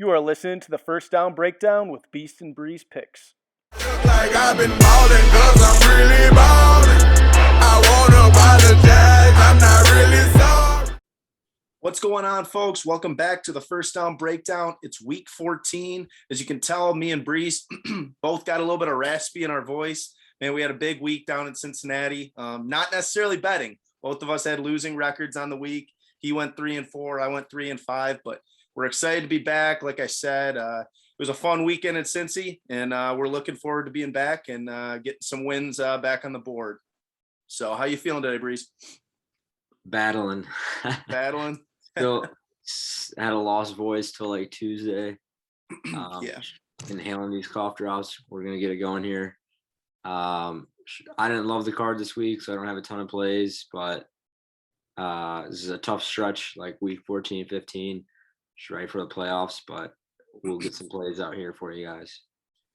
You are listening to the First Down Breakdown with Beast and Breeze picks. Like I've been ballin' 'cause I'm really ballin'. I wanna apologize, I'm not really sorry. What's going on, folks? Welcome back to the First Down Breakdown. It's week 14. As you can tell, me and Breeze both got a little bit of raspy in our voice. Man, we had a big week down in Cincinnati. Not necessarily betting. Both of us had losing records on the week. He went 3-4, I went 3-5, but we're excited to be back. Like I said, it was a fun weekend in Cincy, and we're looking forward to being back and getting some wins back on the board. So how you feeling today, Breeze? Battling. Still had a lost voice till like Tuesday. Yeah. Inhaling these cough drops. We're going to get it going here. I didn't love the card this week, so I don't have a ton of plays, but this is a tough stretch, like week 14, 15. Just right for the playoffs, but we'll get some plays out here for you guys.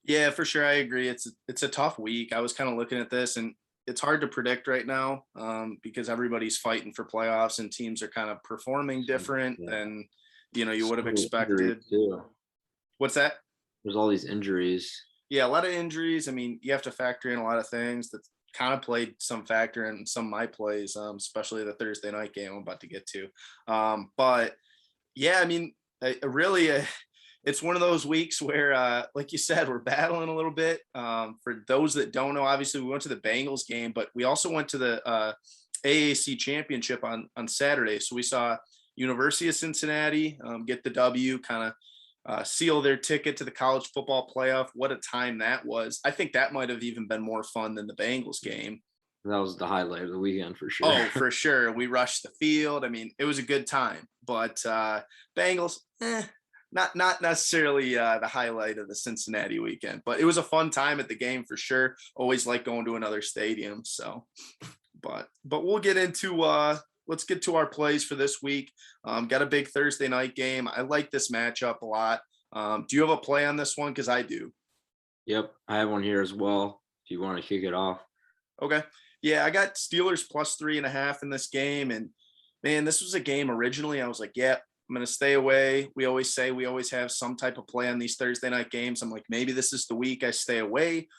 Yeah, for sure. I agree. It's a tough week. I was kind of looking at this, and it's hard to predict right now because everybody's fighting for playoffs and teams are kind of performing different than, you would have expected. What's that? There's all these injuries. Yeah, a lot of injuries. I mean, you have to factor in a lot of things that kind of played some factor in some of my plays, especially the Thursday night game I'm about to get to. But yeah, I mean, it's one of those weeks where, like you said, we're battling a little bit. For those that don't know, obviously we went to the Bengals game, but we also went to the AAC championship on Saturday. So we saw University of Cincinnati get the W, kind of seal their ticket to the college football playoff. What a time that was. I think that might have even been more fun than the Bengals game. That was the highlight of the weekend for sure. Oh, for sure. We rushed the field. I mean, it was a good time, but Bengals, not necessarily the highlight of the Cincinnati weekend, but it was a fun time at the game for sure. Always like going to another stadium. So, but we'll get into, let's get to our plays for this week. Got a big Thursday night game. I like this matchup a lot. Do you have a play on this one? Cause I do. Yep. I have one here as well. If you want to kick it off. Okay. Yeah, I got Steelers plus 3.5 in this game. And man, this was a game originally. I was like, yeah, I'm going to stay away. We always say we always have some type of play on these Thursday night games. I'm like, maybe this is the week I stay away.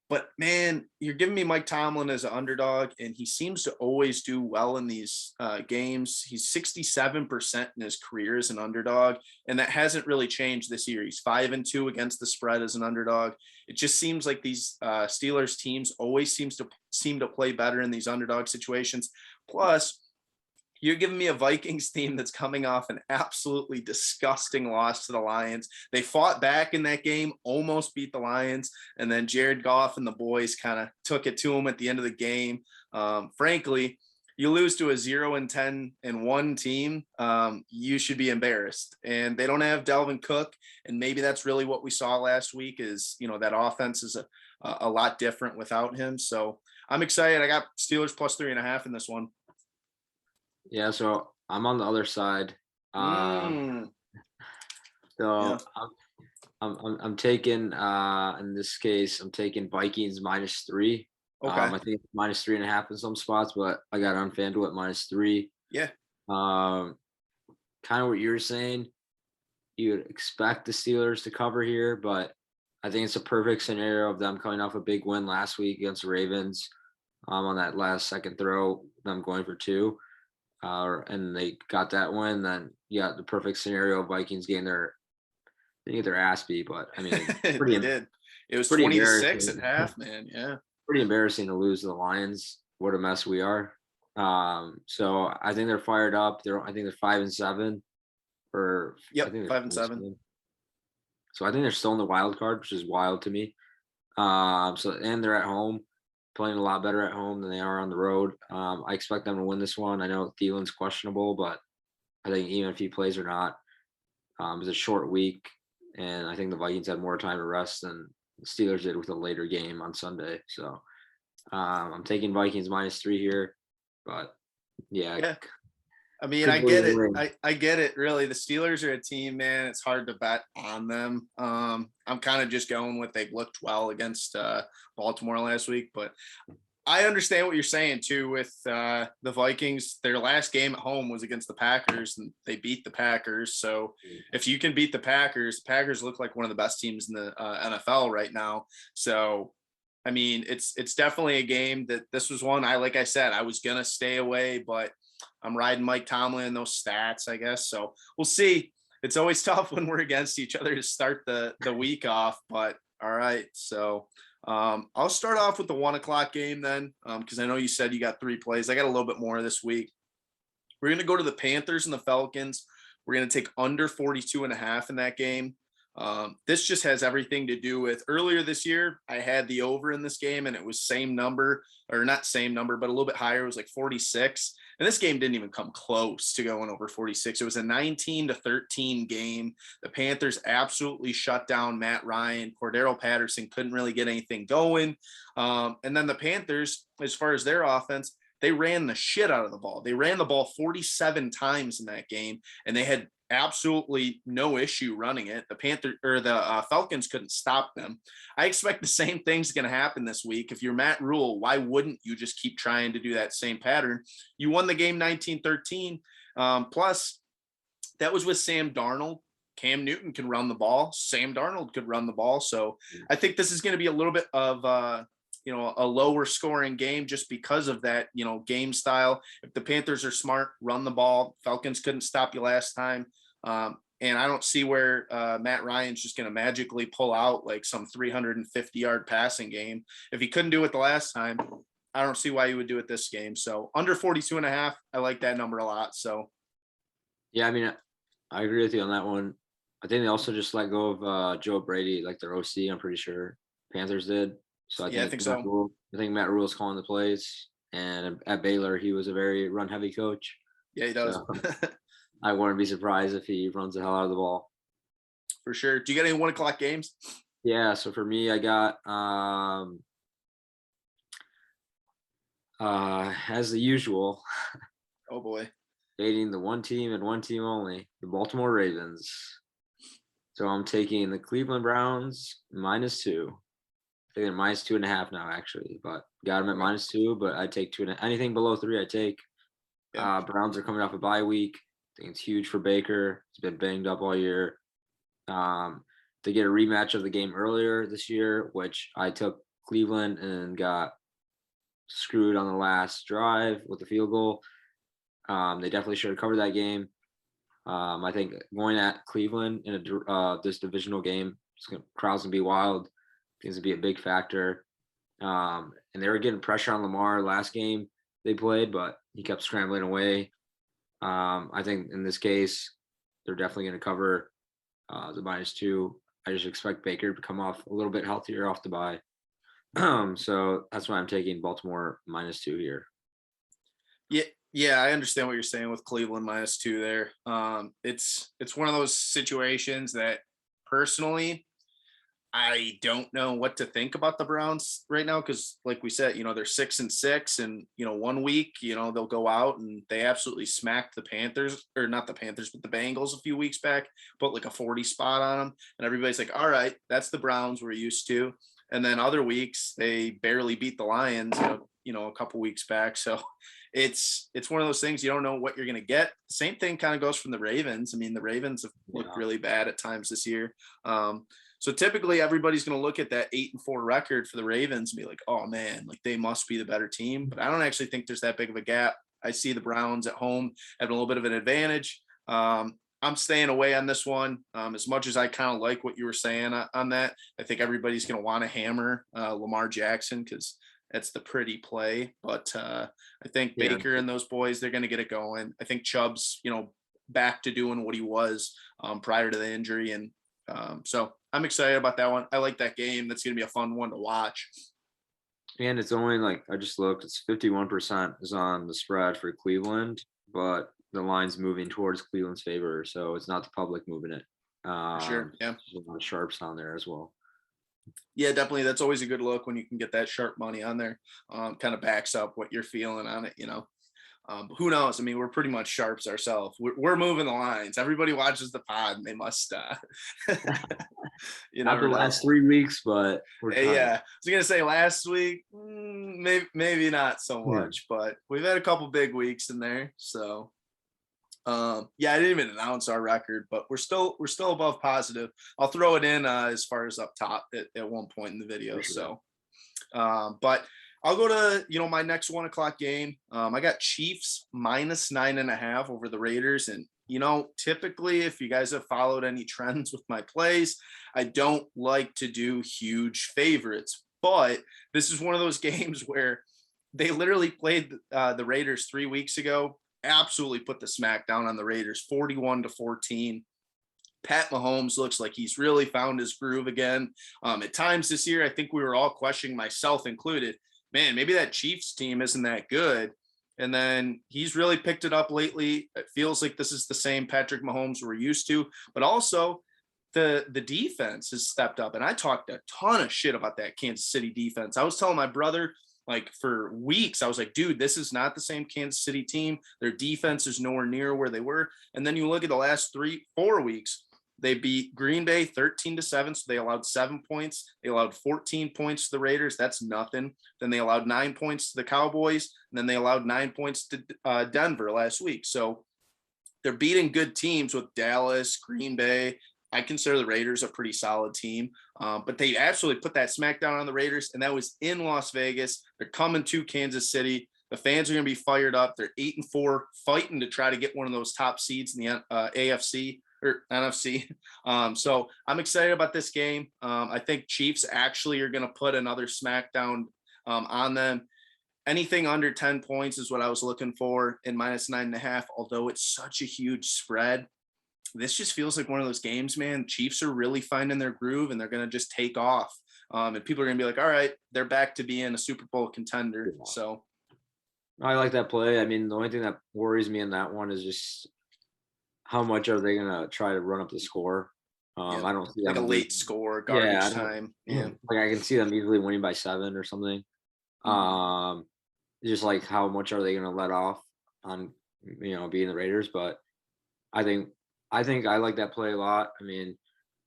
But man, you're giving me Mike Tomlin as an underdog, and he seems to always do well in these games. He's 67% in his career as an underdog, and that hasn't really changed this year. He's 5-2 against the spread as an underdog. It just seems like these Steelers teams always seem to play better in these underdog situations. Plus, you're giving me a Vikings team that's coming off an absolutely disgusting loss to the Lions. They fought back in that game, almost beat the Lions, and then Jared Goff and the boys kind of took it to them at the end of the game. Frankly, you lose to a 0-10-1 team, you should be embarrassed. And they don't have Dalvin Cook, and maybe that's really what we saw last week is, that offense is a lot different without him. So I'm excited. I got Steelers plus 3.5 in this one. Yeah, so I'm on the other side. So yeah. I'm taking in this case, I'm taking Vikings -3. Okay. I think it's -3.5 in some spots, but I got on FanDuel at -3. Yeah. Kind of what you're saying. You would expect the Steelers to cover here, but I think it's a perfect scenario of them coming off a big win last week against the Ravens on that last second throw, them going for 2. And they got that win. Then the perfect scenario of Vikings getting their ass beat, but I mean, they did. It was 26 at half, man. Yeah, pretty embarrassing to lose to the Lions. What a mess we are. So I think they're fired up. I think they're 5-7. Yep, 5-7. So I think they're still in the wild card, which is wild to me. And they're at home. Playing a lot better at home than they are on the road. I expect them to win this one. I know Thielen's questionable, but I think even if he plays or not, it's a short week, and I think the Vikings had more time to rest than the Steelers did with a later game on Sunday. So I'm taking Vikings -3 here, but yeah. I mean, I get it. I get it. Really, the Steelers are a team, man. It's hard to bet on them. I'm kind of just going with they've looked well against Baltimore last week, but I understand what you're saying too with the Vikings. Their last game at home was against the Packers, and they beat the Packers. So if you can beat the Packers look like one of the best teams in the NFL right now. So I mean, it's definitely a game that this was one like I said, I was gonna stay away, but I'm riding Mike Tomlin and those stats, I guess. So we'll see. It's always tough when we're against each other to start the week off, but all right. So I'll start off with the 1:00 game then, because I know you said you got 3 plays. I got a little bit more this week. We're going to go to the Panthers and the Falcons. We're going to take under 42.5 in that game. This just has everything to do with earlier this year. I had the over in this game, and it was same number, or not same number, but a little bit higher. It was like 46. And this game didn't even come close to going over 46. It was a 19-13 game. The Panthers absolutely shut down Matt Ryan. Cordero Patterson couldn't really get anything going. And then the Panthers, as far as their offense, they ran the shit out of the ball. They ran the ball 47 times in that game, and they had absolutely no issue running it. The Falcons couldn't stop them. I expect the same thing's going to happen this week. If you're Matt Rule, why wouldn't you just keep trying to do that same pattern? You won the game 19-13. Plus, that was with Sam Darnold. Cam Newton can run the ball. Sam Darnold could run the ball. So I think this is going to be a little bit of a lower scoring game just because of that, game style. If the Panthers are smart, run the ball. Falcons couldn't stop you last time. And I don't see where Matt Ryan's just going to magically pull out like some 350-yard passing game. If he couldn't do it the last time, I don't see why he would do it this game. So under 42.5, I like that number a lot. So. Yeah, I mean, I agree with you on that one. I think they also just let go of Joe Brady, like their OC, I'm pretty sure. Panthers did. So I think so. I think Matt Rule's calling the plays, and at Baylor, he was a very run-heavy coach. Yeah, he does. So I wouldn't be surprised if he runs the hell out of the ball. For sure. Do you got any 1:00 games? Yeah. So for me, I got as the usual. Oh boy. Dating the one team and one team only, the Baltimore Ravens. So I'm taking the Cleveland Browns -2. I think they're -2.5 now, actually, but got them at -2. But I take 2.5. Anything below 3, I take. Yeah. Browns are coming off a bye week. I think it's huge for Baker. He's been banged up all year. They get a rematch of the game earlier this year, which I took Cleveland and got screwed on the last drive with the field goal. They definitely should have covered that game. I think going at Cleveland in this divisional game, crowd's gonna be wild. Seems to be a big factor. And they were getting pressure on Lamar last game they played, but he kept scrambling away. I think in this case, they're definitely going to cover the -2. I just expect Baker to come off a little bit healthier off the bye. So that's why I'm taking Baltimore -2 here. Yeah, I understand what you're saying with Cleveland -2 there. It's one of those situations that personally, I don't know what to think about the Browns right now because, like we said, they're 6-6, and 1 week, they'll go out and they absolutely smacked the Panthers, or not the Panthers, but the Bengals a few weeks back, put like a 40 spot on them, and everybody's like, "All right, that's the Browns we're used to." And then other weeks they barely beat the Lions, a couple weeks back. So it's one of those things you don't know what you're going to get. Same thing kind of goes from the Ravens. I mean, the Ravens have looked really bad at times this year. So typically everybody's going to look at that 8-4 record for the Ravens and be like, "Oh man, like they must be the better team." But I don't actually think there's that big of a gap. I see the Browns at home having a little bit of an advantage. I'm staying away on this one. As much as I kind of like what you were saying on that, I think everybody's going to want to hammer Lamar Jackson because that's the pretty play. But I think Baker and those boys, they're going to get it going. I think Chubb's, back to doing what he was prior to the injury. And so I'm excited about that one. I like that game. That's going to be a fun one to watch. And it's only I just looked, it's 51% is on the spread for Cleveland, but the line's moving towards Cleveland's favor. So it's not the public moving it. Sure. Yeah. There's a lot of sharps on there as well. Yeah, definitely. That's always a good look when you can get that sharp money on there. Kind of backs up what you're feeling on it, who knows? I mean, we're pretty much sharps ourselves. We're moving the lines. Everybody watches the pod and they must You Not never the know. last 3 weeks, but we're trying. Yeah, I was gonna say last week, maybe not so much, but we've had a couple big weeks in there. So, yeah, I didn't even announce our record, but we're still above positive. I'll throw it in as far as up top at one point in the video. Sure. So, but I'll go to my next 1 o'clock game. I got Chiefs -9.5 over the Raiders, and typically, if you guys have followed any trends with my plays, I don't like to do huge favorites, but this is one of those games where they literally played the Raiders 3 weeks ago, absolutely put the smack down on the Raiders, 41-14. Pat Mahomes looks like he's really found his groove again. At times this year, I think we were all questioning, myself included, man, maybe that Chiefs team isn't that good. And then he's really picked it up lately. It feels like this is the same Patrick Mahomes we're used to, but also the defense has stepped up. And I talked a ton of shit about that Kansas City defense. I was telling my brother, like, for weeks, I was like, dude, this is not the same Kansas City team. Their defense is nowhere near where they were. And then you look at the last 3-4 weeks, they beat Green Bay 13-7, so they allowed 7 points. They allowed 14 points to the Raiders. That's nothing. Then they allowed 9 points to the Cowboys, and then they allowed 9 points to Denver last week. So they're beating good teams with Dallas, Green Bay. I consider the Raiders a pretty solid team, but they absolutely put that smackdown on the Raiders, and that was in Las Vegas. They're coming to Kansas City. The fans are going to be fired up. They're 8-4, fighting to try to get one of those top seeds in the AFC. Or NFC. So I'm excited about this game. I think Chiefs actually are going to put another smackdown on them. Anything under 10 points is what I was looking for in -9.5, although it's such a huge spread. This just feels like one of those games, man. Chiefs are really finding their groove, and they're going to just take off. And people are going to be like, all right, they're back to being a Super Bowl contender. So I like that play. I mean, the only thing that worries me in that one is just how much are they gonna try to run up the score? I don't see like a them late score, garbage time. Yeah. Like I can see them easily winning by 7 or something. Just like how much are they gonna let off on being the Raiders? But I think I like that play a lot. I mean,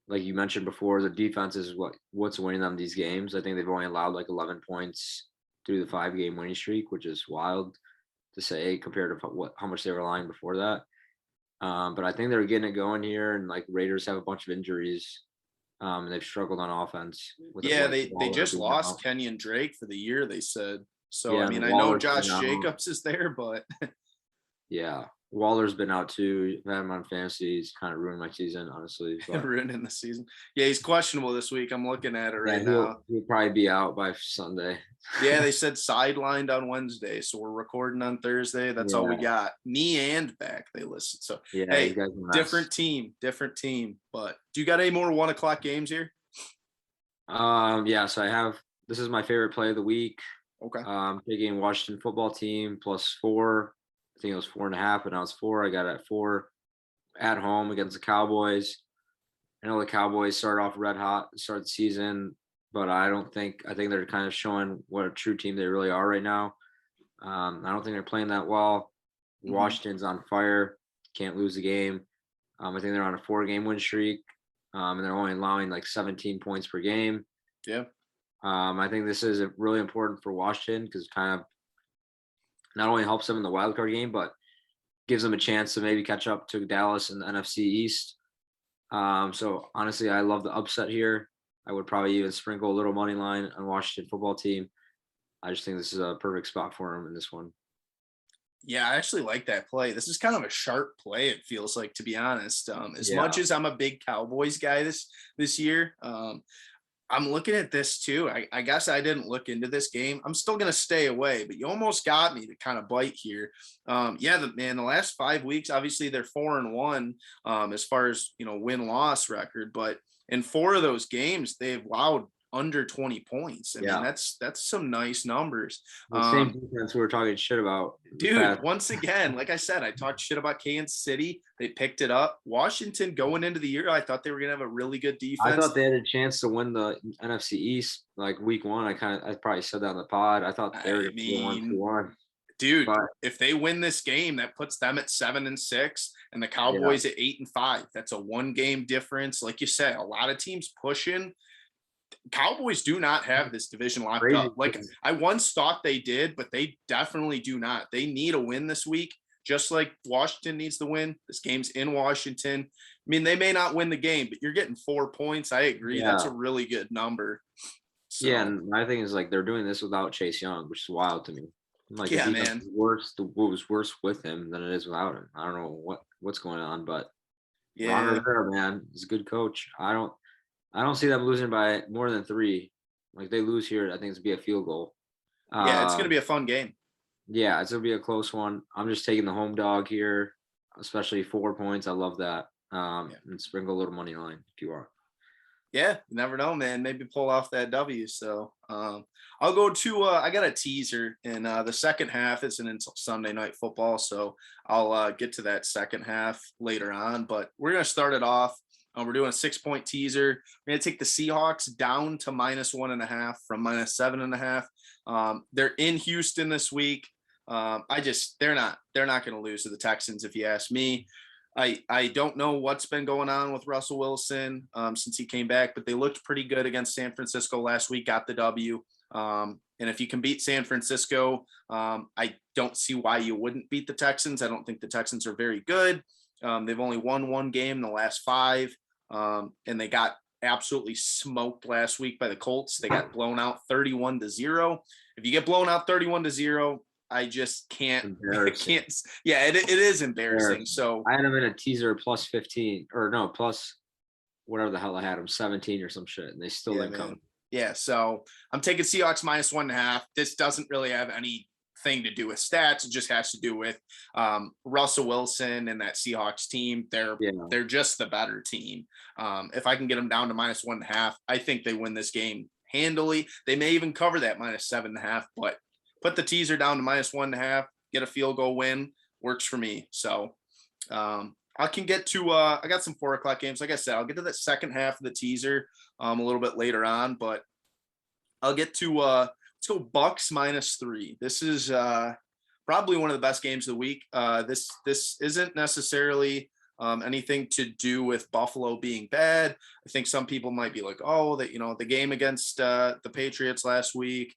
like you mentioned before, the defense is what's winning them these games. I think they've only allowed like 11 points through the 5-game winning streak, which is wild to say compared to how much they were relying before that. But I think they're getting it going here, and like Raiders have a bunch of injuries. And they've struggled on offense. They just lost Kenyon Drake for the year, they said. So yeah, I mean, I know Josh Jacobs is there, but yeah, Waller's been out too. I've had him on fantasy. He's kind of ruined my season, honestly. Ruining the season. Yeah, he's questionable this week. I'm looking at it right now. He'll probably be out by Sunday. Yeah, they said sidelined on Wednesday, so we're recording on Thursday. That's all we got. Knee and back, they listed. So yeah, hey, different team. But do you got any more 1 o'clock games here? Yeah. So this is my favorite play of the week. Okay. Taking Washington football team +4. I think it was 4.5, but now it's 4. I got it at 4 at home against the Cowboys. I know the Cowboys started off red hot to start the season, but I think they're kind of showing what a true team they really are right now. I don't think they're playing that well. Washington's on fire. Can't lose the game. I think they're on a 4-game win streak, and they're only allowing like 17 points per game. Yeah. I think this is really important for Washington because it kind of not only helps them in the wild card game, but gives them a chance to maybe catch up to Dallas in the NFC East. So honestly, I love the upset here. I would probably even sprinkle a little money line on Washington football team. I just think this is a perfect spot for them in this one. Yeah, I actually like that play. This is kind of a sharp play, it feels like, to be honest. As much as I'm a big Cowboys guy this year, I'm looking at this too. I guess I didn't look into this game. I'm still going to stay away, but you almost got me to kind of bite here. The last 5 weeks, obviously they're 4-1 as far as, win-loss record, but in 4 of those games, they've allowed under 20 points. I mean, that's some nice numbers. The same defense we were talking shit about. Dude, once again, like I said, I talked shit about Kansas City. They picked it up. Washington going into the year, I thought they were going to have a really good defense. I thought they had a chance to win the NFC East like week 1. I probably said that on the pod. I thought they were 1-1. Dude, But if they win this game, that puts them at 7-6 and the yeah, Cowboys at 8-5. That's a 1-game difference. Like you said, a lot of teams pushing. Cowboys do not have this division locked crazy. up. Like I once thought they did, but they definitely do not. They need a win this week, just like Washington needs to win. This game's in Washington. I mean, they may not win the game, but you're getting 4 points. I agree. That's a Yeah. really good number. So, Yeah, and my thing is like they're doing this without Chase Young, which is wild to me. Like yeah, the defense man. is worse. The was worse with him than it is without him. I don't know what's going on, but Ron Yeah. Rivera, man, he's a good coach. I don't see them losing by more than 3. Like they lose here, I think it's gonna be a field goal. Yeah, it's going to be a fun game. Yeah, it's gonna be a close one. I'm just taking the home dog here, especially 4 points. I love that. And sprinkle a little money line if you are. Yeah, you never know, man. Maybe pull off that W. So I'll go to I got a teaser in the second half. Isn't until Sunday Night Football, so I'll get to that second half later on. But we're gonna start it off. We're doing a 6-point teaser. We're gonna take the Seahawks down to -1.5 from -7.5. They're in Houston this week. They're not gonna lose to the Texans if you ask me. I don't know what's been going on with Russell Wilson since he came back, but they looked pretty good against San Francisco last week, got the W. And if you can beat San Francisco, I don't see why you wouldn't beat the Texans. I don't think the Texans are very good. They've only won 1 game in the last 5, and they got absolutely smoked last week by the Colts. They got blown out 31-0. If you get blown out 31-0, I just can't. Yeah, it is embarrassing. So I had him in a teaser plus 15 or no, plus whatever the hell I had him 17 or some shit, and they still didn't come. Yeah, so I'm taking Seahawks -1.5. This doesn't really have anything to do with stats. It just has to do with Russell Wilson and that Seahawks team. They're just the better team. If I can get them down to -1.5, I think they win this game handily. They may even cover that -7.5, but put the teaser down to -1.5, get a field goal win, works for me. So I can get to I got some 4:00 games. Like I said, I'll get to that second half of the teaser a little bit later on, but I'll get to let's go Bucks -3. This is probably one of the best games of the week. This isn't necessarily anything to do with Buffalo being bad. I think some people might be like, oh, that the game against the Patriots last week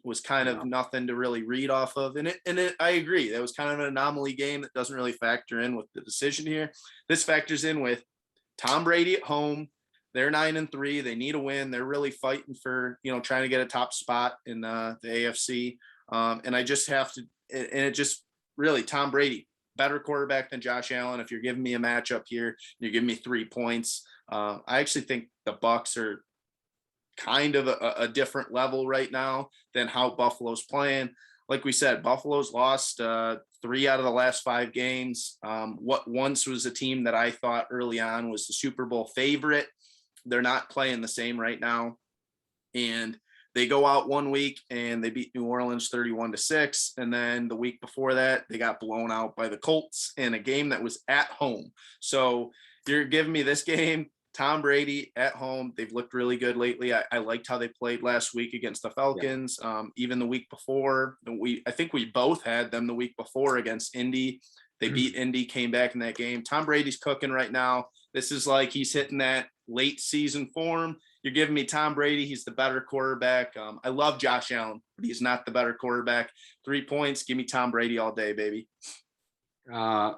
was kind of nothing to really read off of, and I agree, that was kind of an anomaly game that doesn't really factor in with the decision here. This factors in with Tom Brady at home. They're 9-3. They need a win. They're really fighting for trying to get a top spot in the AFC. And I just have to, and it just really Tom Brady, better quarterback than Josh Allen. If you're giving me a matchup here, you're giving me 3 points. I actually think the Bucks are kind of a different level right now than how Buffalo's playing. Like we said, Buffalo's lost 3 out of the last 5 games. What once was a team that I thought early on was the Super Bowl favorite. They're not playing the same right now. And they go out one week and they beat New Orleans 31-6. And then the week before that, they got blown out by the Colts in a game that was at home. So you're giving me this game, Tom Brady at home. They've looked really good lately. I liked how they played last week against the Falcons. Even the week before, I think we both had them the week before against Indy. They beat Indy, came back in that game. Tom Brady's cooking right now. This is like he's hitting that late season form. You're giving me Tom Brady. He's the better quarterback. I love Josh Allen, but he's not the better quarterback. 3 points. Give me Tom Brady all day, baby. I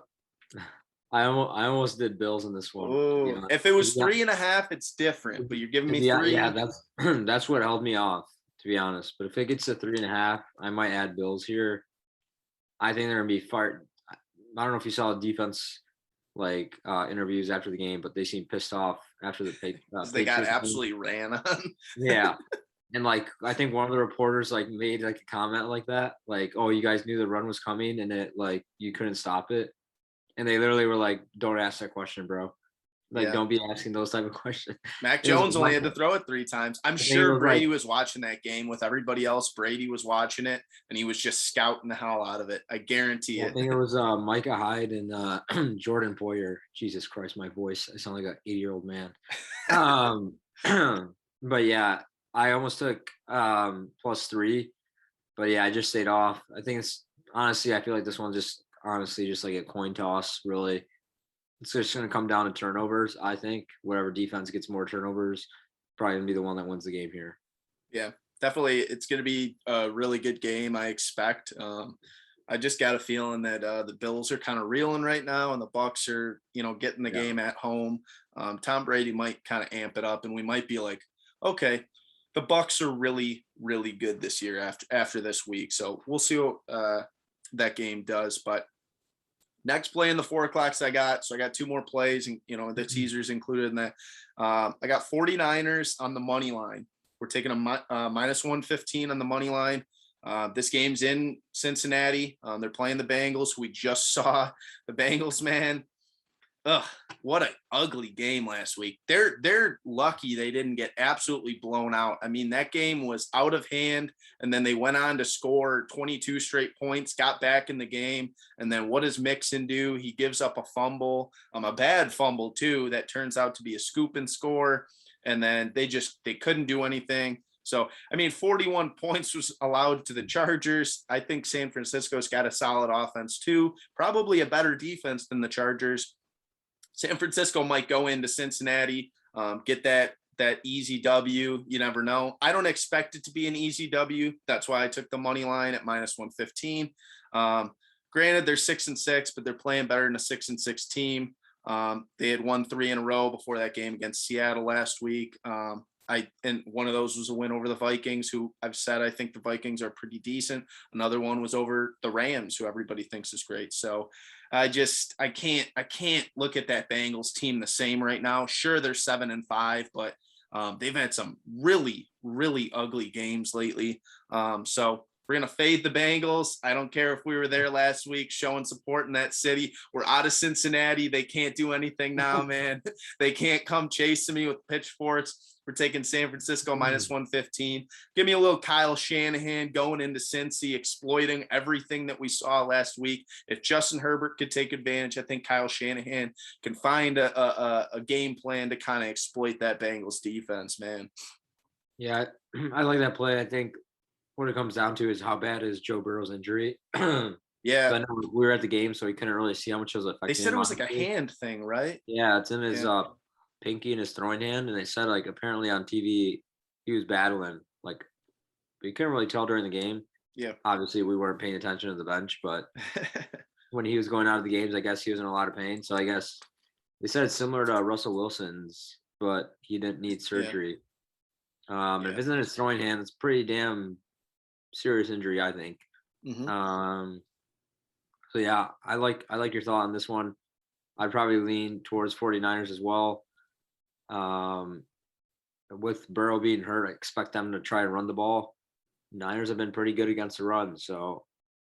almost did Bills in this one. Ooh, if it was 3.5, it's different. But you're giving me 3. Yeah, that's what held me off, to be honest. But if it gets to 3.5, I might add Bills here. I think they're gonna be fired. I don't know if you saw the defense interviews after the game, but they seemed pissed off after they got absolutely ran on. Yeah. And I think one of the reporters made a comment like that, oh, you guys knew the run was coming and it you couldn't stop it. And they literally were like, don't ask that question, bro. Don't be asking those type of questions. Mac Jones only had to throw it 3 times. I'm sure Brady was watching that game with everybody else. Brady was watching it, and he was just scouting the hell out of it. I guarantee it. I think it was Micah Hyde and Jordan Poyer. Jesus Christ, my voice. I sound like an 80-year-old man. But yeah, I almost took +3. But yeah, I just stayed off. I think it's honestly, I feel like this one just like a coin toss, really. It's just going to come down to turnovers, I think. Whatever defense gets more turnovers, probably going to be the one that wins the game here. Yeah, definitely. It's going to be a really good game, I expect. I just got a feeling that the Bills are kind of reeling right now, and the Bucs are, getting the game at home. Tom Brady might kind of amp it up, and we might be like, okay, the Bucs are really, really good this year after this week. So we'll see what that game does. But next play in the 4 o'clocks I got. So I got 2 more plays, and the teasers included in that. I got 49ers on the money line. We're taking a minus 115 on the money line. This game's in Cincinnati. They're playing the Bengals. We just saw the Bengals, man. Ugh, what an ugly game last week. They're lucky they didn't get absolutely blown out. I mean, that game was out of hand, and then they went on to score 22 straight points, got back in the game, and then what does Mixon do? He gives up a fumble, a bad fumble too, that turns out to be a scoop and score, and then they couldn't do anything. So, I mean, 41 points was allowed to the Chargers. I think San Francisco's got a solid offense too, probably a better defense than the Chargers. San Francisco might go into Cincinnati, get that easy W. You never know. I don't expect it to be an easy W. That's why I took the money line at minus 115. Granted, they're 6-6, but they're playing better than a 6-6 team. They had won 3 in a row before that game against Seattle last week. And one of those was a win over the Vikings, who I've said I think the Vikings are pretty decent. Another one was over the Rams, who everybody thinks is great. So I can't look at that Bengals team the same right now. Sure, they're 7-5, but they've had some really, really ugly games lately. So we're going to fade the Bengals. I don't care if we were there last week showing support in that city. We're out of Cincinnati. They can't do anything now, man. They can't come chasing me with pitchforks. We're taking San Francisco minus 115. Give me a little Kyle Shanahan going into Cincy, exploiting everything that we saw last week. If Justin Herbert could take advantage, I think Kyle Shanahan can find a game plan to kind of exploit that Bengals defense, man. Yeah, I like that play. I think what it comes down to is how bad is Joe Burrow's injury. Yeah. I know we were at the game, so we couldn't really see how much it was affecting. They said it was like a hand thing, right? Yeah, it's in his pinky and his throwing hand, and they said like apparently on TV he was battling, like, but you couldn't really tell during the game. Yeah. Obviously, we weren't paying attention to the bench, but when he was going out of the games, I guess he was in a lot of pain. So I guess they said it's similar to Russell Wilson's, but he didn't need surgery. If it's in his throwing hand, it's pretty damn serious injury, I think. Mm-hmm. So yeah, I like your thought on this one. I'd probably lean towards 49ers as well. With Burrow being hurt, I expect them to try and run the ball. Niners have been pretty good against the run, so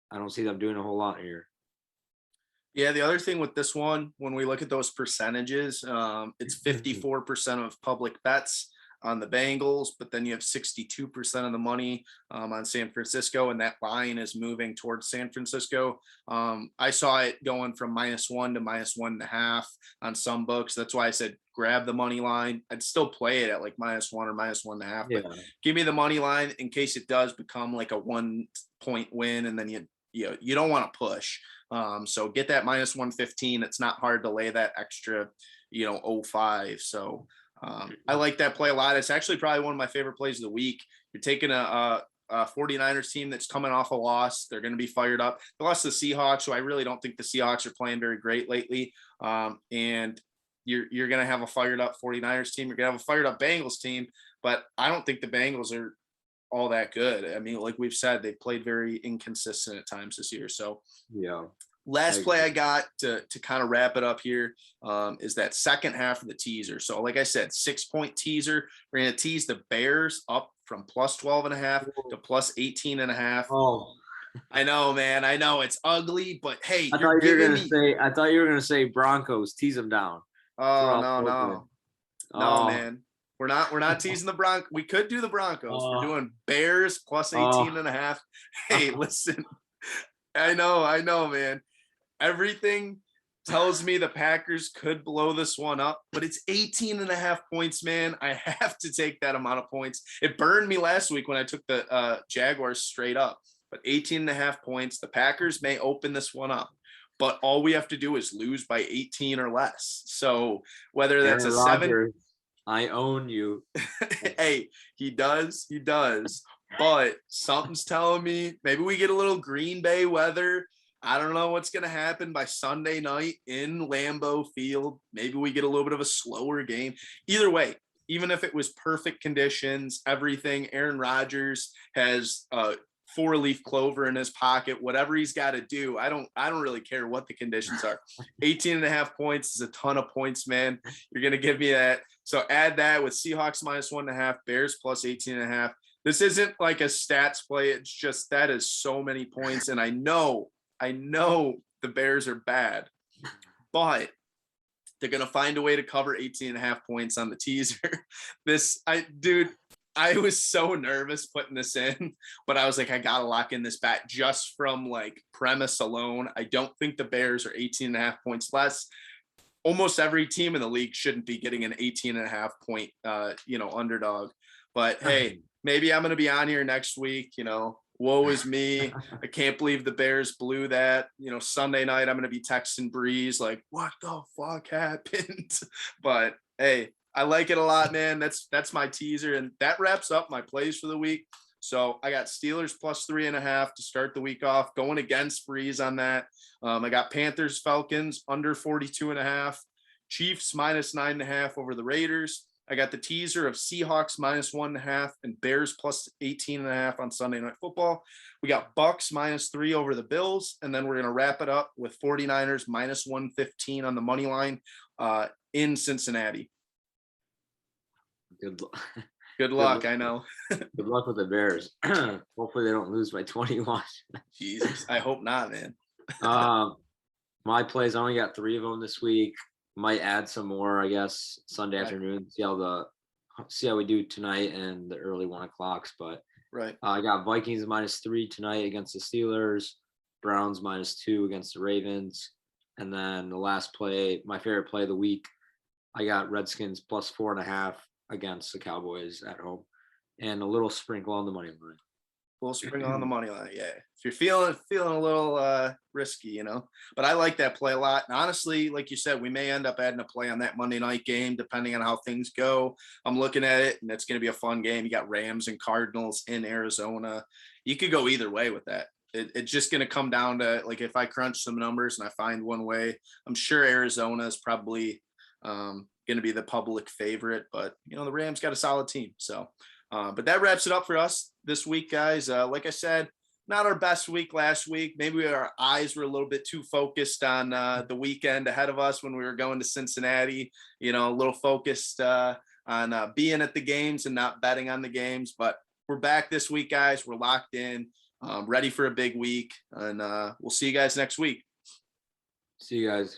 I don't see them doing a whole lot here. Yeah, the other thing with this one, when we look at those percentages, it's 54% of public bets on the Bengals, but then you have 62% of the money on San Francisco, and that line is moving towards San Francisco. I saw it going from -1 to -1.5 on some books. That's why I said grab the money line. I'd still play it at like -1 or -1.5, but give me the money line in case it does become like a 1-point win, and then you don't want to push. So get that -115. It's not hard to lay that extra, 0.5. So I like that play a lot. It's actually probably one of my favorite plays of the week. You're taking a 49ers team that's coming off a loss. They're going to be fired up. They lost to the Seahawks, so I really don't think the Seahawks are playing very great lately. And you're going to have a fired up 49ers team. You're going to have a fired up Bengals team, but I don't think the Bengals are all that good. I mean, like we've said, they've played very inconsistent at times this year. So yeah. Last play I got to kind of wrap it up here is that second half of the teaser. So like I said, 6-point teaser. We're going to tease the Bears up from +12.5 to +18.5. Oh, I know, man. I know it's ugly, but hey, I thought you were gonna say Broncos, tease them down. Oh, no, man. We're not teasing the Broncos. We could do the Broncos. We're doing Bears +18.5. Hey, listen. I know, man. Everything tells me the Packers could blow this one up, but it's 18.5 points, man. I have to take that amount of points. It burned me last week when I took the Jaguars straight up. but 18.5 points. The Packers may open this one up, but all we have to do is lose by 18 or less. So whether that's Aaron a 7, Rodgers, I own you. hey, he does. But something's telling me maybe we get a little Green Bay weather. I don't know what's going to happen by Sunday night in Lambeau Field. Maybe we get a little bit of a slower game. Either way, even if it was perfect conditions, everything, Aaron Rodgers has 4-leaf clover in his pocket, whatever he's got to do. I don't really care what the conditions are. 18.5 points is a ton of points, man. You're going to give me that. So add that with Seahawks -1.5, Bears plus 18.5. This isn't like a stats play. It's just that is so many points. And I know the Bears are bad, but they're going to find a way to cover 18.5 points on the teaser. I was so nervous putting this in, but I was like, I got to lock in this bet just from like premise alone. I don't think the Bears are 18.5 points less. Almost every team in the league shouldn't be getting an 18.5 point, underdog. But hey, maybe I'm going to be on here next week. Woe is me. I can't believe the Bears blew that. Sunday night, I'm going to be texting Breez like, what the fuck happened? But hey, I like it a lot, man. That's my teaser. And that wraps up my plays for the week. So I got Steelers +3.5 to start the week off, going against Breez on that. I got Panthers, Falcons under 42.5, Chiefs -9.5 over the Raiders. I got the teaser of Seahawks -1.5 and Bears plus 18.5 on Sunday Night Football. We got Bucks -3 over the Bills. And then we're going to wrap it up with 49ers -115 on the money line in Cincinnati. Good luck. I know. Good luck with the Bears. Hopefully they don't lose by 21. Jesus, I hope not, man. My plays, I only got 3 of them this week. Might add some more, I guess, Sunday afternoon. See how we do tonight and the early 1 o'clocks. But right, I got Vikings -3 tonight against the Steelers, Browns -2 against the Ravens, and then the last play, my favorite play of the week, I got Redskins +4.5 against the Cowboys at home, and a little sprinkle on the money line. We'll spring on the money line. Yeah. If you're feeling a little risky, but I like that play a lot. And honestly, like you said, we may end up adding a play on that Monday night game, depending on how things go. I'm looking at it and it's going to be a fun game. You got Rams and Cardinals in Arizona. You could go either way with that. It's just going to come down to like, if I crunch some numbers and I find one way, I'm sure Arizona is probably going to be the public favorite, but the Rams got a solid team. So, but that wraps it up for us this week, guys. Like I said, not our best week last week. Maybe our eyes were a little bit too focused on the weekend ahead of us when we were going to Cincinnati, a little focused on being at the games and not betting on the games. But we're back this week, guys. We're locked in, ready for a big week, and we'll see you guys next week. See you guys.